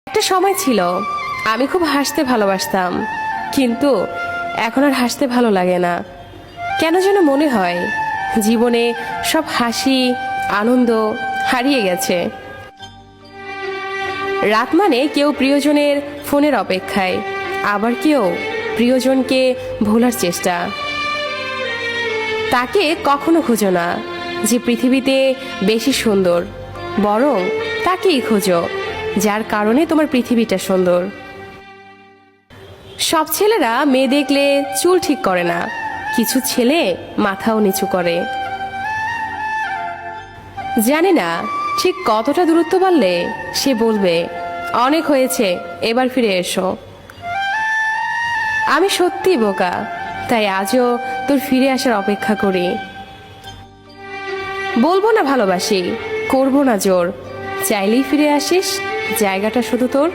একটা সময় ছিল আমি খুব হাসতে ভালোবাসতাম, কিন্তু এখন আর হাসতে ভালো লাগে না। কেন যেন মনে হয় জীবনে সব হাসি আনন্দ হারিয়ে গেছে। রাত মানে কেউ প্রিয়জনের ফোনের অপেক্ষায়, আবার কেউ প্রিয়জনকে ভোলার চেষ্টা। তাকে কখনো খোঁজো না যে পৃথিবীতে বেশি সুন্দর, বরং তাকেই খোঁজো যার কারণে তোমার পৃথিবীটা সুন্দর। সব ছেলেরা মেয়ে দেখলে চুল ঠিক করে না, কিছু ছেলে মাথাও নিচু করে। জানি না ঠিক কতটা দূরত্ব বাড়লে সে বলবে অনেক হয়েছে, এবার ফিরে এসো। আমি সত্যি বোকা, তাই আজও তোর ফিরে আসার অপেক্ষা করি। বলবো না ভালোবাসি, করবো না জোর, চাইলেই ফিরে আসিস, জায়গাটা শুধু তোর।